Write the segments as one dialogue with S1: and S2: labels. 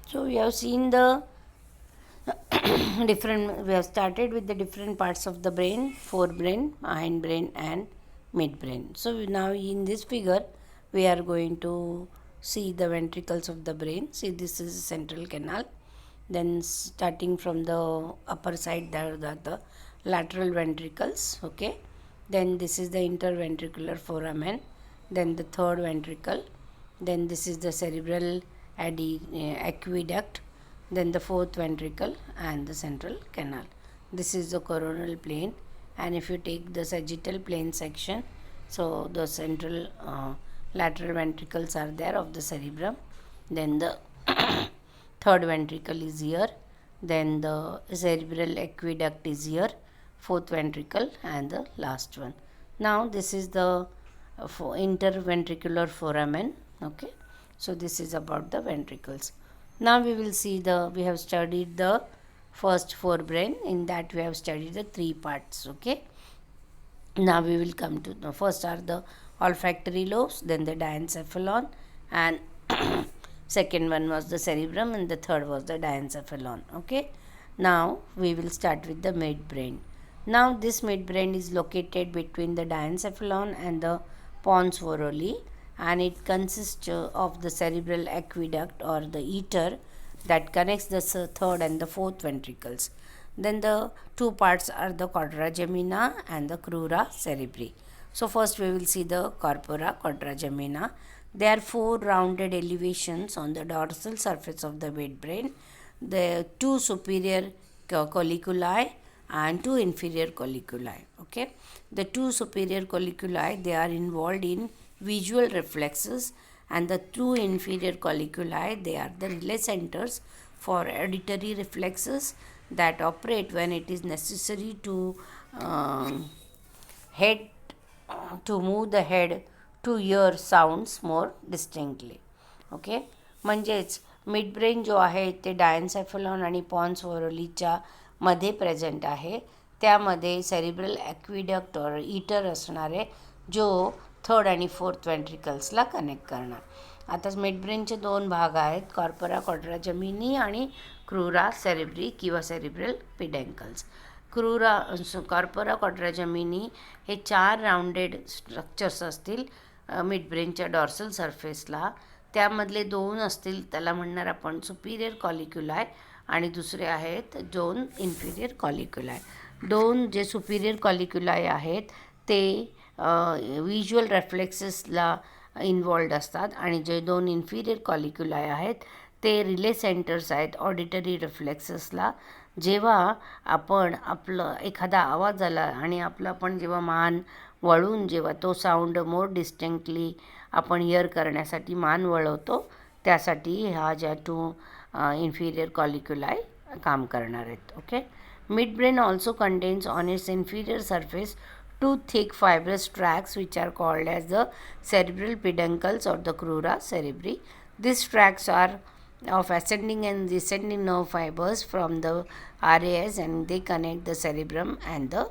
S1: So we have seen the different, we have started with the different parts of the brain: forebrain, hindbrain, and midbrain. So now in this figure, we are going to see the ventricles of the brain. See, this is central canal. Then starting from the upper side, there are the lateral ventricles. Okay. Then this is the interventricular foramen. Then the third ventricle. Then this is the cerebral aqueduct, then the fourth ventricle and the central canal. This is the coronal plane, and if you take the sagittal plane section, so the central lateral ventricles are there of the cerebrum, then the third ventricle is here, then the cerebral aqueduct is here, fourth ventricle, and the last one. Now this is the interventricular foramen. Okay, so this is about the ventricles. Now we will see we have studied the first forebrain. In that we have studied the three parts. Okay, now we will come to the first are the olfactory lobes, then the diencephalon, and second one was the cerebrum, and the third was the diencephalon. Okay, now we will start with the midbrain. Now this midbrain is located between the diencephalon and the pons varolii, and it consists of the cerebral aqueduct or the ether that connects the third and the fourth ventricles. Then the two parts are the quadragemina and the crura cerebri. So first we will see the corpora quadragemina. There are four rounded elevations on the dorsal surface of the midbrain. The two superior colliculi and two inferior colliculi. Okay, the two superior colliculi, they are involved in visual reflexes, and the two inferior colliculi, they are the relay centers for auditory reflexes that operate when it is necessary to head to move the head to hear sounds more distinctly. Okay, म्हणजेच midbrain जो आहे ते डायन्सेफलॉन आणि Pond's वरोलीच्या मध्ये present आहे. त्यामध्ये cerebral ॲक्विडक्ट और eater असणारे जो थर्ड आणि फोर्थ वेंट्रिकल्सला कनेक्ट करणार. आता मिडब्रेनचे दोन भाग आहेत, कॉर्पोरा क्वाड्राजेमिनी आणि क्रुरा सेरिब्री किंवा सेरिब्रल पिडेंकल्स. कॉर्पोरा क्वाड्राजेमिनी हे 4 राउंडेड स्ट्रक्चर्स असतील मिडब्रेनच्या डॉर्सल सरफेसला. त्यामधले 2 असतील, त्याला म्हणणार आपण सुपिरियर कॉलिक्युलाय, आणि दुसरे आहेत 2 इन्फिरियर कॉलिक्युलाय. 2 जे सुपिरियर कॉलिक्युलाय आहेत ते व्हिज्युअल रेफ्लेक्सेसला इन्वॉल्ड असतात, आणि जे 2 इन्फिरियर कॉलिक्युलाय आहेत ते रिले सेंटर्स आहेत ऑडिटरी रिफ्लेक्सेसला. जेव्हा आपण आपलं एखादा आवाज आला आणि आपलं आपण जेव्हा मान वळून जेव्हा तो साऊंड मोर डिस्टिंक्टली आपण हिअर करण्यासाठी मान वळवतो, त्यासाठी ह्या ज्या 2 इन्फिरियर कॉलिक्युलाय काम करणार आहेत. Okay, midbrain also contains on its inferior surface 2 thick fibrous tracts which are called as the cerebral peduncles or the crura cerebri. These tracts are of ascending and descending nerve fibers from the RAS, and they connect the cerebrum and the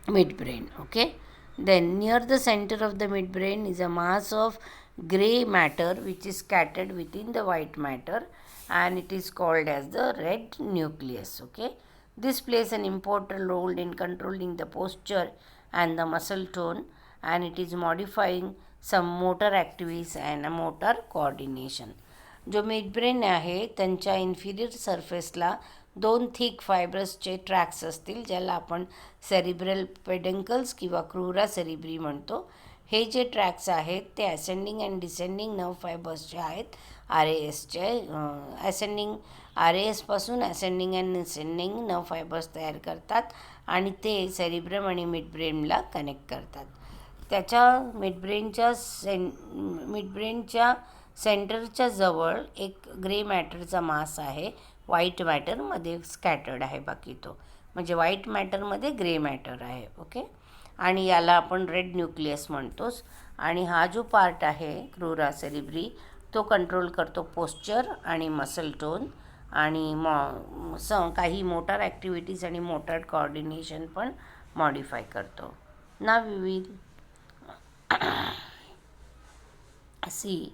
S1: midbrain. Okay, then near the center of the midbrain is a mass of gray matter which is scattered within the white matter, and it is called as the red nucleus. Okay, this plays an important role in controlling the posture and the muscle tone, and it is modifying some motor activities and motor coordination. जो midbrain आहे त्यांच्या inferior सरफेसला 2 thick फायब्रसचे tracks असतील, ज्याला आपण cerebral peduncles किंवा क्रुरा सेरिब्री म्हणतो. हे जे ट्रॅक्स आहेत ते असेंडिंग अँड डिसेंडिंग नर्व फायबर्सचे आहेत, RASचे. असेंडिंग RASपासून ascending and descending nerve fibres तयार करतात, आणि ते सेरिब्रम आणि मिडब्रेनला कनेक्ट करतात. त्याच्या मिडब्रेनच्या सेंटरच्या जवळ एक ग्रे मॅटरचा मास आहे, व्हाईट मॅटरमध्ये स्कॅटर्ड आहे बाकी तो, म्हणजे व्हाईट मॅटरमध्ये ग्रे मॅटर आहे. ओके, आणि याला आपण रेड न्यूक्लियस म्हणतोस. आणि हा जो पार्ट आहे क्रुरा सेरिब्री, तो कंट्रोल करतो पोस्चर आणि मसल टोन, आणि काही मोटर ॲक्टिव्हिटीज आणि मोटर कोऑर्डिनेशन पण मॉडिफाय करतो. ना वी विल सी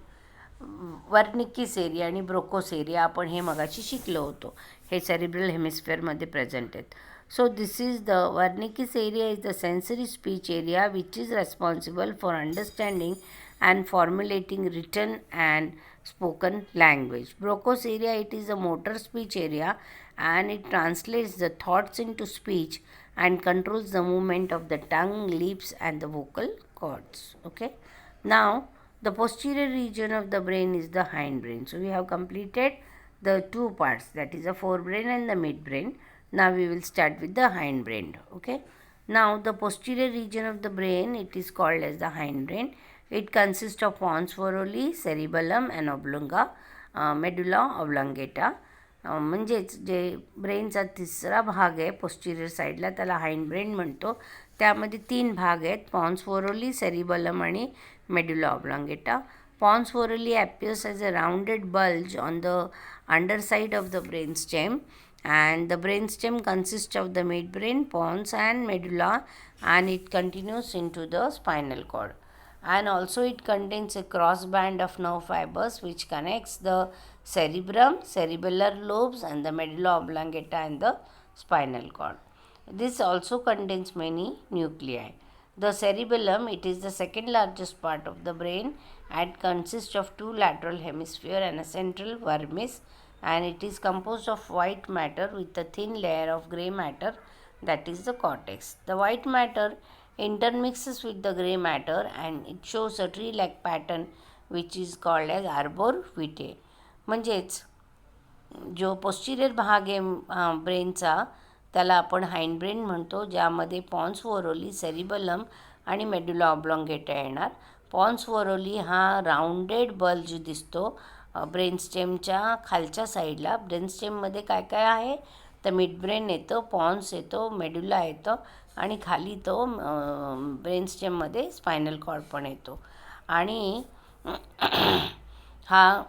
S1: वर्निकिस एरिया आणि ब्रोकोस एरिया आपण हे मगाशी शिकलो होतो. हे सेरिब्रल हेमिस्फिअरमध्ये प्रेझेंट आहेत. So this is the Wernicke's area is the sensory speech area which is responsible for understanding and formulating written and spoken language. Broca's area, it is a motor speech area and it translates the thoughts into speech and controls the movement of the tongue, lips and the vocal cords. Okay. Now the posterior region of the brain is the hindbrain. So we have completed the two parts, that is the forebrain and the midbrain. Now we will start with the hindbrain. Okay. Now the posterior region of the brain, it is called as the hindbrain. It consists of pons varolii, cerebellum and oblonga, medulla oblongata. म्हणजेच जे ब्रेनचा तिसरा भाग आहे posterior साईडला त्याला हाइंडब्रेन म्हणतो. त्यामध्ये 3 भाग आहेत, पॉन्स वोरोली, सेरिबलम आणि medulla oblongata. Pons varolii appears as a rounded bulge on the underside of the brainstem, and the brainstem consists of the midbrain, pons and medulla, and it continues into the spinal cord. And also it contains a cross band of nerve fibers which connects the cerebrum, cerebellar lobes and the medulla oblongata and the spinal cord. This also contains many nuclei. The cerebellum, it is the second largest part of the brain and consists of 2 lateral hemisphere and a central vermis, and it is composed of white matter with a thin layer of grey matter, that is the cortex. The white matter intermixes with the grey matter and it shows a tree-like pattern which is called as arbor vitae. म्हणजेच जो posterior भाग आहे ब्रेनचा त्याला आपण हाइंडब्रेन म्हणतो, ज्यामध्ये Pond's varolii, cerebellum आणि medulla ऑब्लॉंगेटा येणार. पॉन्स वोरोली हा राउंडेड बल्ज दिसतो ब्रेनस्टेमच्या खालच्या साईडला. ब्रेनस्टेममध्ये काय काय आहे तर मिडब्रेन येतं, पॉन्स येतो, मेडुला येतं आणि खाली तो ब्रेनस्टेममध्ये स्पायनल कॉर्ड पण येतो. आणि हा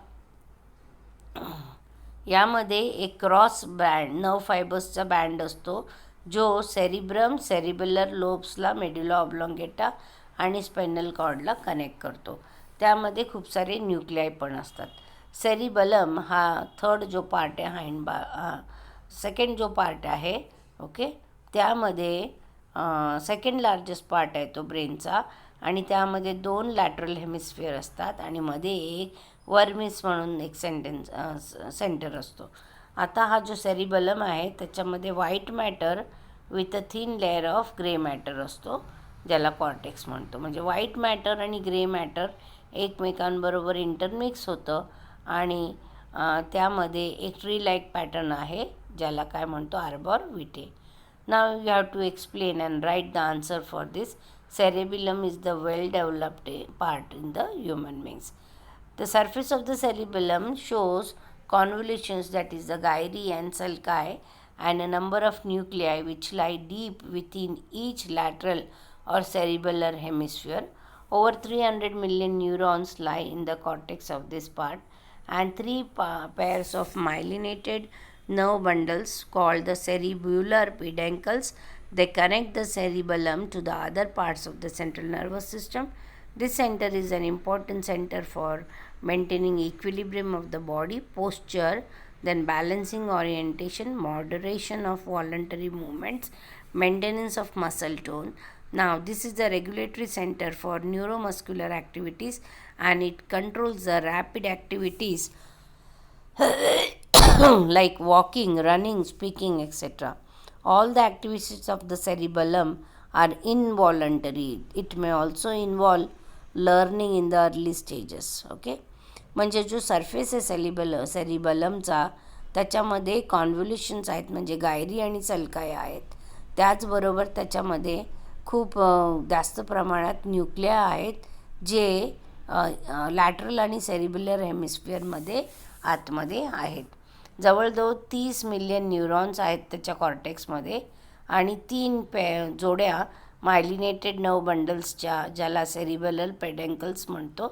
S1: यामध्ये एक क्रॉस बँड नर्व फायबर्सचा बँड असतो जो सेरिब्रम, सेरिबेलर लोब्सला, मेडुला ऑब्लॉंगेटा आणि स्पायनल कॉर्डला कनेक्ट करतो. त्यामध्ये खूप सारे न्यूक्लियाय पण असतात. सेरिबलम हा थर्ड जो पार्ट आहे सेकंड जो पार्ट आहे, ओके, त्यामध्ये सेकंड लार्जेस्ट पार्ट आहे तो ब्रेनचा आणि त्यामध्ये 2 लॅटरल हेमिस्फिअर असतात आणि मध्ये एक वर्मिस म्हणून एक सेंटर असतो. आता हा जो सेरिबलम आहे त्याच्यामध्ये white matter with a thin layer of grey matter असतो, ज्याला कॉर्टेक्स म्हणतो. म्हणजे व्हाईट मॅटर आणि ग्रे मॅटर एकमेकांबरोबर इंटरमिक्स होतं आणि त्यामध्ये एक ट्री लाईक पॅटर्न आहे ज्याला काय म्हणतो arbor Vite. Now you have to explain and write the answer for this. Cerebellum is the well developed part in the human beings. The surface of the cerebellum shows convolutions, that is the gyri and sulci, and a number of nuclei which lie deep within each lateral or cerebellar hemisphere. Over 300 million neurons lie in the cortex of this part, and 3 pairs of myelinated nerve bundles called the cerebellar peduncles. They connect the cerebellum to the other parts of the central nervous system. This center is an important center for maintaining equilibrium of the body, posture, then balancing orientation, moderation of voluntary movements, maintenance of muscle tone. Now this is the regulatory center for neuromuscular activities and it controls the rapid activities like walking, running, speaking, etc. All the activities of the cerebellum are involuntary. It may also involve learning in the early stages. Okay. म्हणजे जो surface आहे सेरिबलमचा त्याच्यामध्ये कॉन्व्होल्युशन्स आहेत, म्हणजे गायरी आणि सलकाय आहेत. त्याचबरोबर त्याच्यामध्ये खूप जास्त प्रमाणात न्यूक्लिया आहेत जे लॅटरल आणि सेरिबेलर हेमिस्फिअरमध्ये आतमध्ये आहेत. जवळजवळ 30 मिलियन न्यूरॉन्स आहेत त्याच्या कॉर्टेक्समध्ये आणि 3 जोड्या मायलिनेटेड नर्व बंडल्सच्या, ज्याला सेरिबेलर पेडंकल्स म्हणतो,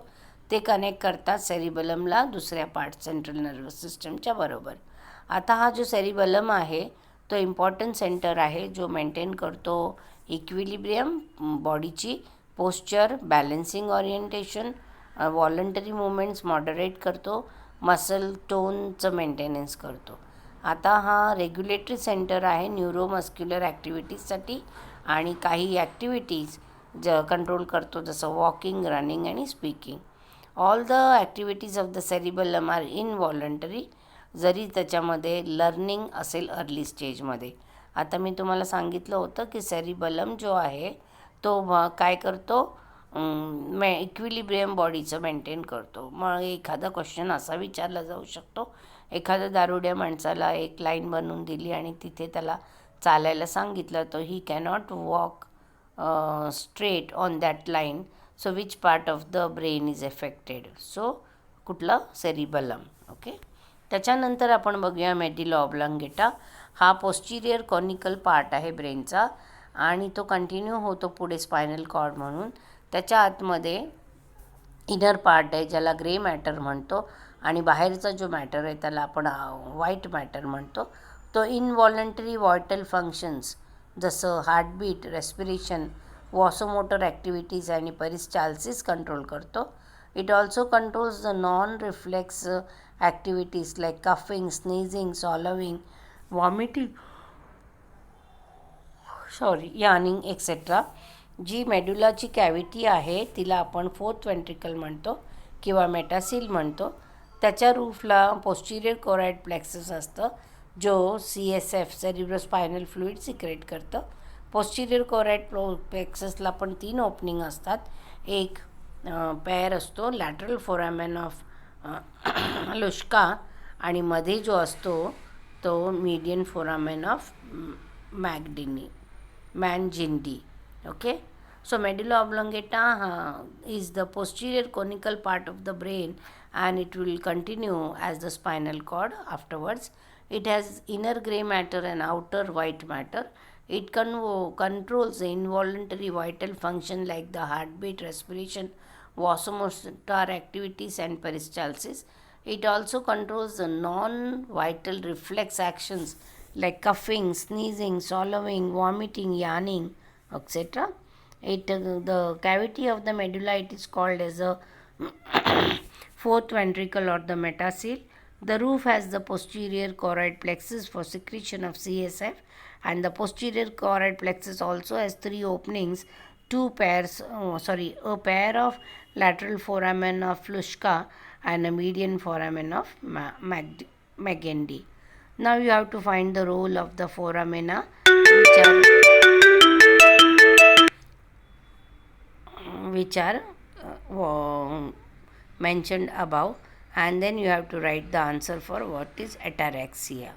S1: ते कनेक्ट करतात सेरिबलमला दुसऱ्या पार्ट सेंट्रल नर्वस सिस्टमच्या बरोबर. आता हा जो सेरिबलम आहे तो इम्पॉर्टंट सेंटर आहे जो मेंटेन करतो इक्विलिब्रियम बॉडीची, posture, balancing orientation voluntary movements moderate करतो, मसल टोनचं मेंटेनन्स करतो. आता हा रेग्युलेटरी सेंटर आहे न्यूरोमस्क्युलर ॲक्टिव्हिटीजसाठी आणि काही ॲक्टिव्हिटीज कंट्रोल करतो, जसं वॉकिंग, रनिंग आणि speaking. All the activities of the cerebellum are involuntary, जरी त्याच्यामध्ये लर्निंग असेल अर्ली स्टेजमध्ये. आता मी तुम्हाला सांगितलं होतं की सेरिबेलम जो आहे तो काय करतो, इक्विलिब्रियम बॉडीचं मेंटेन करतो. मग एखादा क्वेश्चन असा विचारला जाऊ शकतो, एखाद्या दारुड्या माणसाला एक लाईन बनवून दिली आणि तिथे त्याला चालायला सांगितलं, तर ही cannot walk straight on that line, so which part of the brain is affected? So कुठलं? सेरिबेलम. ओके. त्याच्यानंतर आपण बघूया मेड्युला ऑब्लांगेटा. हा पोस्टिरियर कॉनिकल पार्ट आहे ब्रेनचा आणि तो कंटिन्यू होतो पुढे स्पायनल कॉर्ड म्हणून. त्याच्या आतमध्ये इनर पार्ट आहे ज्याला ग्रे मॅटर म्हणतो आणि बाहेरचा जो मॅटर आहे त्याला आपण व्हाईट मॅटर म्हणतो. तो इनव्हॉलंटरी व्हायटल फंक्शन्स जसं हार्टबीट, रेस्पिरेशन, वॉसोमोटर ॲक्टिव्हिटीज आणि पेरिस्टाल्सिस कंट्रोल करतो. It also controls the non reflex activities like coughing, sneezing, swallowing, vomiting, yawning etcetera. जी मेड्युलाची कॅव्हिटी आहे तिला आपण फोर्थ वेंट्रिकल म्हणतो किंवा मेटासिल म्हणतो. त्याच्या रूफला पोस्टिरियर कोराइड प्लेक्सस असतं जो CSF सेरिब्रोस्पायनल फ्लुइड सिक्रेट करतं. पोस्टिरियर कोराइड प्लेक्ससला पण 3 ओपनिंग असतात. एक पेअर असतो लॅटरल फोरामेन ऑफ लुश्का आणि मध्ये जो असतो तो median foramen of Magendie. Okay, so medulla oblongata is the posterior conical part of the brain and it will continue as the spinal cord afterwards. It has inner gray matter and outer white matter. It controls the involuntary vital function like the heartbeat, respiration, vasomotor activities and peristalsis. It also controls the non-vital reflex actions like coughing, sneezing, swallowing, vomiting, yawning, etc. The cavity of the medulla, it is called as a fourth ventricle or the metasil. The roof has the posterior choroid plexus for secretion of CSF, and the posterior choroid plexus also has 3 openings, a pair of lateral foramen of Luschka and a median foramen of Magendie. Now you have to find the role of the foramina which are mentioned above, and then you have to write the answer for what is ataraxia.